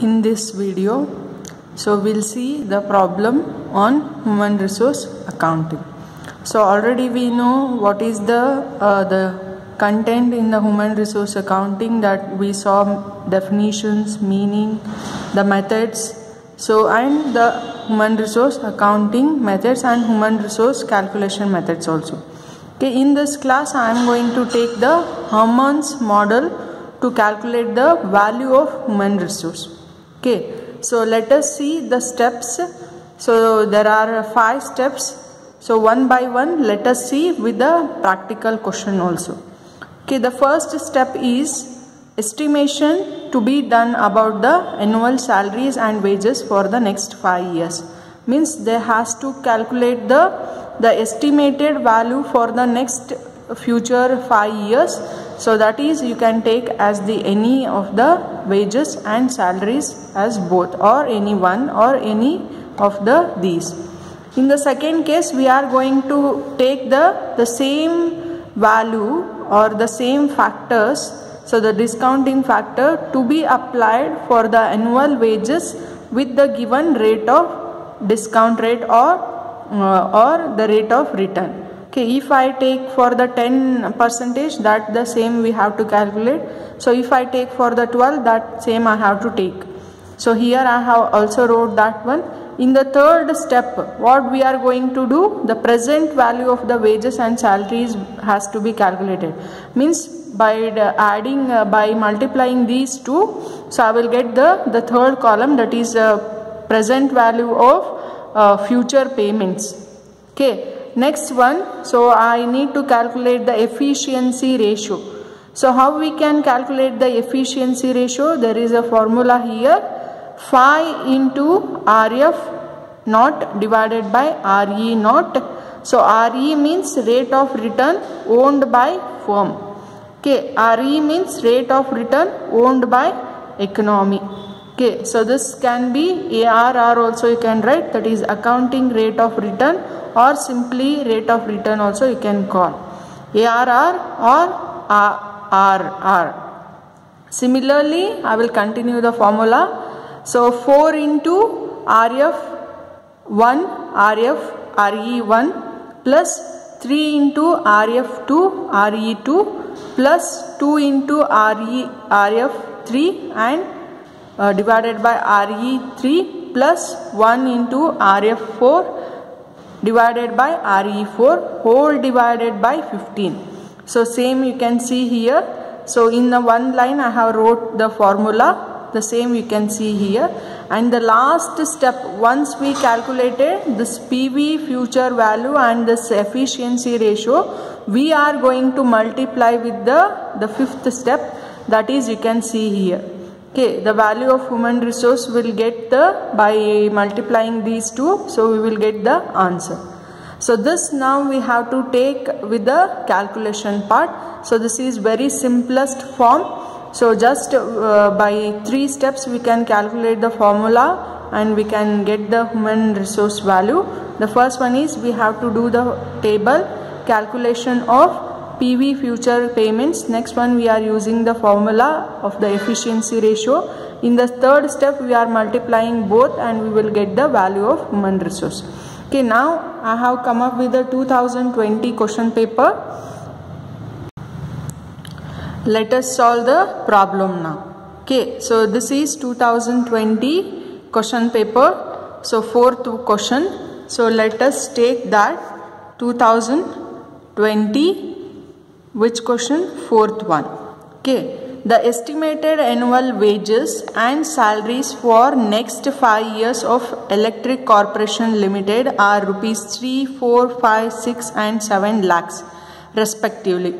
In this video, so we'll see the problem on human resource accounting. So already we know what is the content in the human resource accounting, that we saw definitions, meaning, the methods, so and the human resource accounting methods and human resource calculation methods also. Okay, in this class I am going to take the Hammond's model to calculate the value of human resource. Okay, so let us see the steps. So there are 5 steps. So one by one let us see with the practical question also. Okay, the first step is estimation to be done about the annual salaries and wages for the next 5 years. Means they has to calculate the estimated value for the next future 5 years. So that is, you can take as the any of the wages and salaries as both, or any one or any of these. In the second case, we are going to take the same value or the same factors, so the discounting factor to be applied for the annual wages with the given rate of discount rate or the rate of return. Okay, if I take for the 10%, that the same we have to calculate. So if I take for the 12, that same I have to take. So here I have also wrote that one. In the third step, what we are going to do, the present value of the wages and salaries has to be calculated. Means by adding, by multiplying these two, so I will get the third column, that is present value of future payments. Okay. Next one, so I need to calculate the efficiency ratio. So how we can calculate the efficiency ratio? There is a formula here, phi into RF naught divided by RE naught. So RE means rate of return owned by firm. Okay, RE means rate of return owned by economy. Okay, so this can be ARR also you can write, that is accounting rate of return, or simply rate of return also you can call ARR or RR. Similarly, I will continue the formula. So 4 into RF1 RF RE1 plus 3 into RF2 RE2 plus 2 into RF3 and divided by RE3 plus 1 into RF4 divided by RE4 whole divided by 15. So same you can see here. So in the one line I have wrote the formula, the same you can see here. And the last step, once we calculated this PV future value and this efficiency ratio, we are going to multiply with the fifth step, that is you can see here. Okay, the value of human resource will get by multiplying these two, so we will get the answer. So this now we have to take with the calculation part. So this is very simplest form. So just by 3 steps we can calculate the formula and we can get the human resource value. The first one is we have to do the table calculation of PV future payments. Next one, we are using the formula of the efficiency ratio. In the third step we are multiplying both and we will get the value of human resource. Okay, now I have come up with the 2020 question paper. Let us solve the problem now. Okay, so this is 2020 question paper. So 4th question. So let us take that 2020. Which question? 4th one. Okay, the estimated annual wages and salaries for next 5 years of Electric Corporation Limited are rupees 3, 4, 5, 6 and 7 lakhs respectively.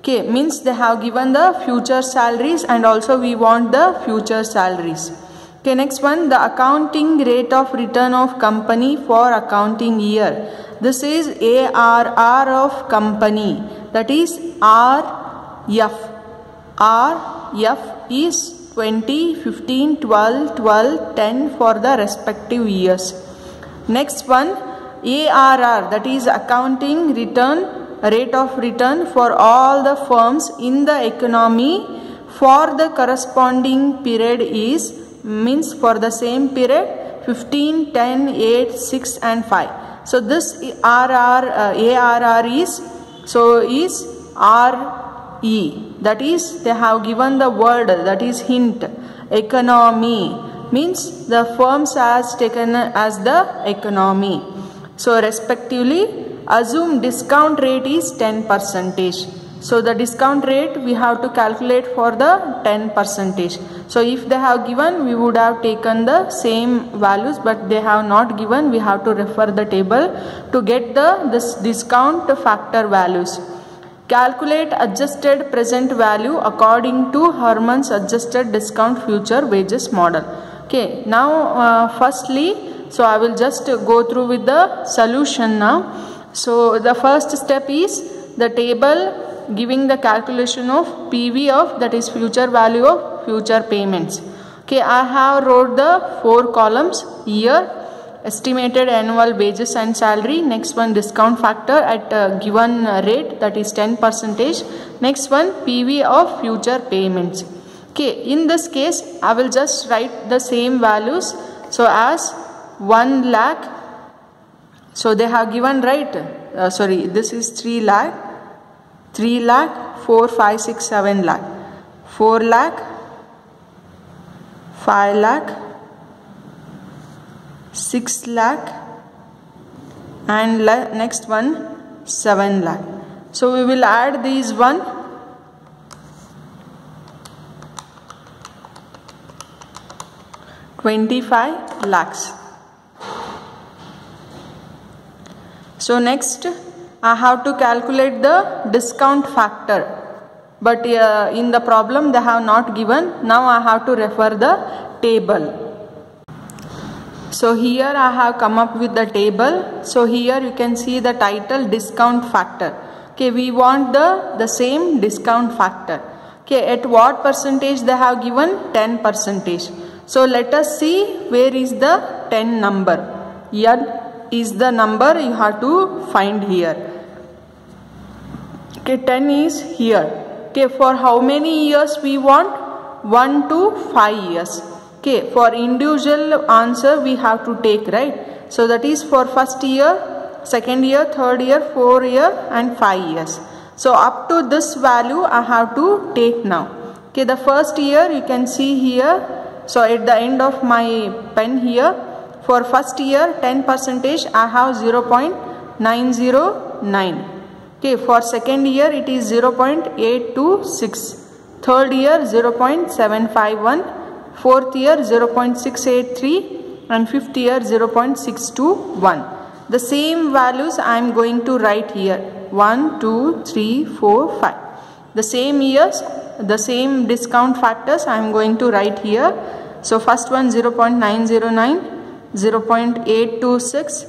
Okay, means they have given the future salaries and also we want the future salaries. Okay, next one, the accounting rate of return of company for accounting year. This is ARR of company, that is RF. RF is 20, 15, 12, 12, 10 for the respective years. Next one, ARR, that is accounting return rate of return for all the firms in the economy for the corresponding period is means for the same period 15, 10, 8, 6 and 5. So this ARR is RE, that is they have given the word, that is hint, economy, means the firms has taken as the economy. So respectively, assume discount rate is 10%. So the discount rate we have to calculate for the 10%. So if they have given, we would have taken the same values, but they have not given. We have to refer the table to get this discount factor values. Calculate adjusted present value according to Herman's adjusted discount future wages model. Okay, now firstly, so I will just go through with the solution now. So the first step is the table giving the calculation of PV of, that is future value of future payments. Okay, I have wrote the 4 columns here. Estimated annual wages and salary. Next one, discount factor at a given rate, that is 10%. Next one, PV of future payments. Okay, in this case I will just write the same values. So as 1 lakh, so they have given, right, this is 3 lakh, 3 lakh, 4, 5, 6, 7 lakh, 4 lakh, 5 lakh, 6 lakh, and next one 7 lakh. So we will add these one. $25 lakhs. So next I have to calculate the discount factor, but in the problem they have not given. Now I have to refer the table. So here I have come up with the table. So here you can see the title, discount factor. Okay, we want the same discount factor. Okay, at what percentage they have given? 10%. So let us see where is the 10 number. Here is the number you have to find here. Okay, 10 is here. Okay, for how many years we want? 1 to 5 years. Okay, for individual answer we have to take, right? So that is for first year, second year, third year, 4 year and 5 years. So up to this value I have to take now. Okay, the first year you can see here. So at the end of my pen here, for first year 10% I have 0.909. Okay, for second year it is 0.826. Third year 0.751. Fourth year 0.683 and fifth year 0.621. The same values I am going to write here. 1, 2, 3, 4, 5. The same years, the same discount factors I am going to write here. So first one 0.909, 0.826,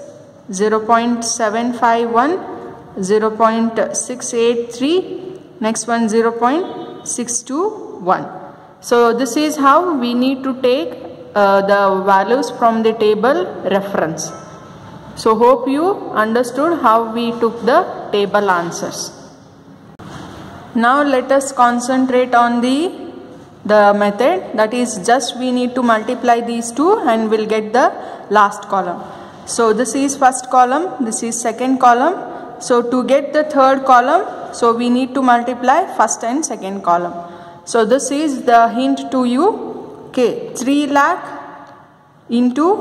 0.751, 0.683, next one 0.621. So this is how we need to take the values from the table reference. So hope you understood how we took the table answers. Now let us concentrate on the method, that is just we need to multiply these two and we'll get the last column. So this is first column, this is second column. So to get the third column, so we need to multiply first and second column. So this is the hint to you. Okay, 3 lakh into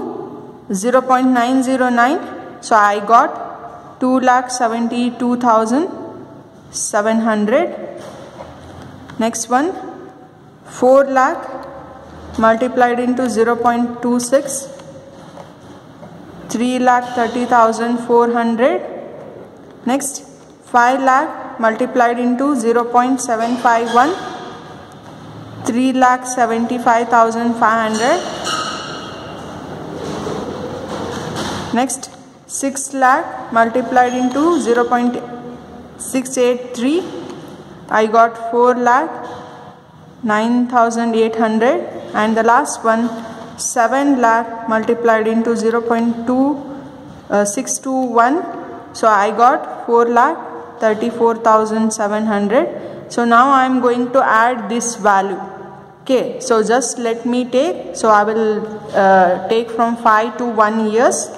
0.909. So I got 2,72,700. Next one 4 lakh multiplied into 0.26, 3,30,400. Next 5 lakh multiplied into 0.751, 3,75,500. Next 6 lakh multiplied into 0.683. I got 4,09,800. And the last one 7 lakh multiplied into 0.2621. So I got 4,34,700. So now I am going to add this value. Okay, so just let me take, so I will take from 5 to 1 years.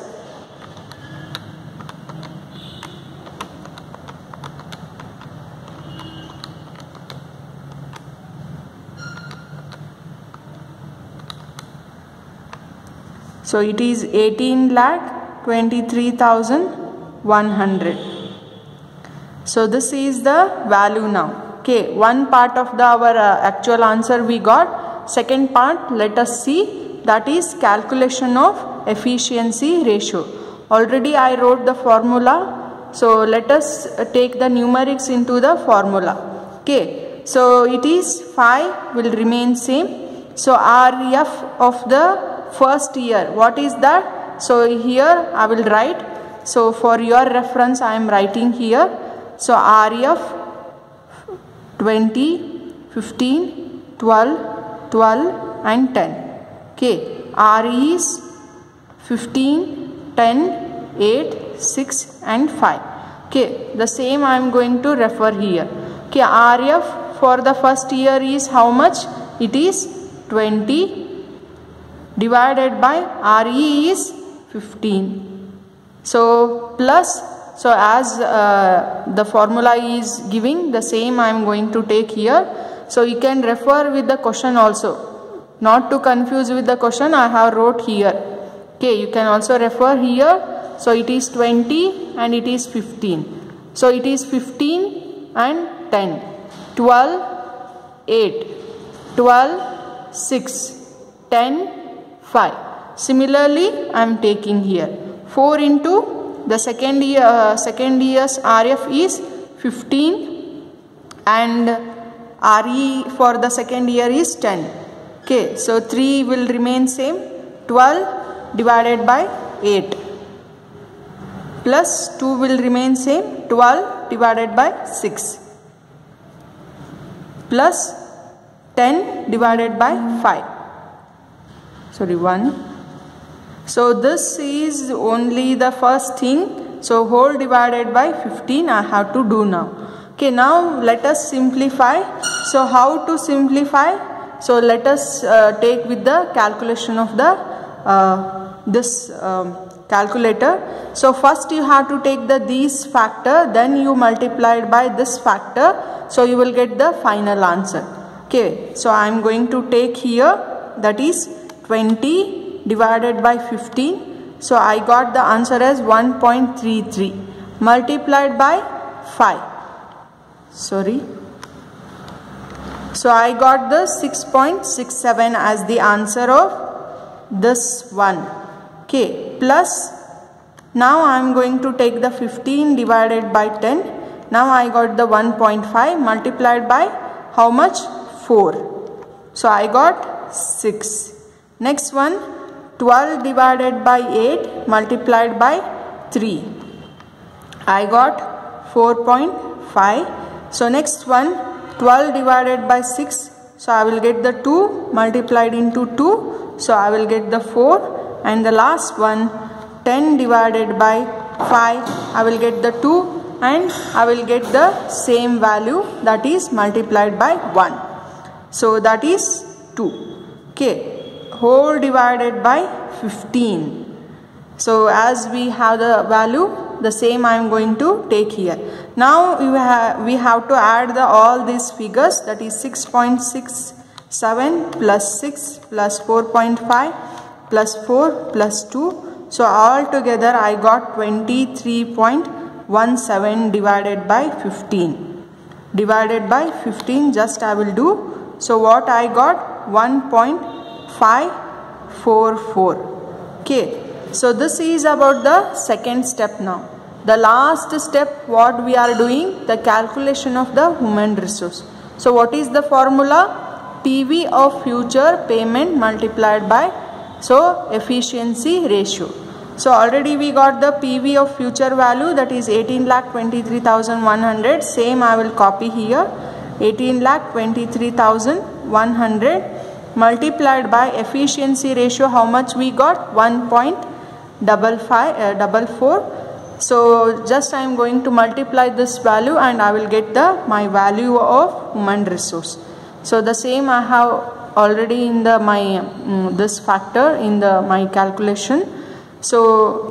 So it is 18,23,100. So this is the value now. Okay, one part of the our actual answer we got. Second part, let us see, that is calculation of efficiency ratio. Already I wrote the formula. So let us take the numerics into the formula. Okay, so it is 5 will remain same. So RF of the first year, what is that? So here I will write. So for your reference I am writing here. So RF 20, 15, 12, 12 and 10. Okay, RE is 15, 10, 8, 6 and 5. Okay, the same I am going to refer here. Okay, RF for the first year is how much? It is 20 divided by RE is 15. So plus, so as the formula is giving, the same I am going to take here. So you can refer with the question also. Not to confuse with the question, I have wrote here. Okay, you can also refer here. So it is 20 and it is 15. So it is 15 and 10. 12, 8. 12, 6. 10, 5. Similarly, I am taking here 4 into the second year's RF is 15 and RE for the second year is 10. Okay, so 3 will remain same. 12 divided by 8 plus 2 will remain same. 12 divided by 6 plus 10 divided by 5. Sorry, 1. So this is only the first thing. So whole divided by 15 I have to do now. Okay, now let us simplify. So how to simplify? So let us take with the calculation of the calculator. So first you have to take these factor, then you multiply it by this factor. So you will get the final answer. Okay, so I am going to take here, that is 20 divided by 15. So I got the answer as 1.33 multiplied by 5. Sorry. So I got the 6.67 as the answer of this one. Okay, plus now I am going to take the 15 divided by 10. Now I got the 1.5 multiplied by how much? 4. So I got 6. Next one, 12 divided by 8 multiplied by 3. I got 4.5. So next one, 12 divided by 6. So I will get the 2 multiplied into 2. So I will get the 4. And the last one, 10 divided by 5. I will get the 2 and I will get the same value, that is multiplied by 1. So that is 2. Okay. Whole divided by 15. So as we have the value, the same I am going to take here. Now we have to add all these figures, that is 6.67 plus 6 plus 4.5 plus 4 plus 2. So all together I got 23.17 divided by 15. Divided by 15 just I will do. So what I got? 1.544. Okay. So this is about the second step now. The last step what we are doing, the calculation of the human resource. So what is the formula? PV of future payment multiplied by efficiency ratio. So already we got the PV of future value, that is 18,23,100. Same I will copy here. 18,23,100 multiplied by efficiency ratio. How much we got? 1.44. So just I am going to multiply this value and I will get my value of human resource. So the same I have already in the my this factor in the my calculation. So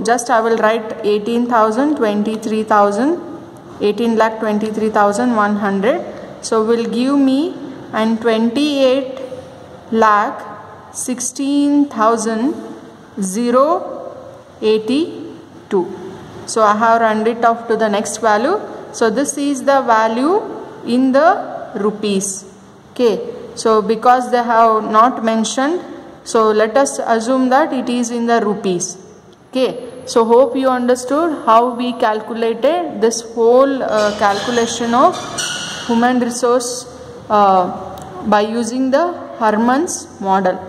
just I will write 18,23,100. So will give me and 28,16,082. So I have rounded it off to the next value. So this is the value in the rupees. Okay. So because they have not mentioned, so let us assume that it is in the rupees. Okay. So hope you understood how we calculated this whole calculation of human resource by using the Hermann's model.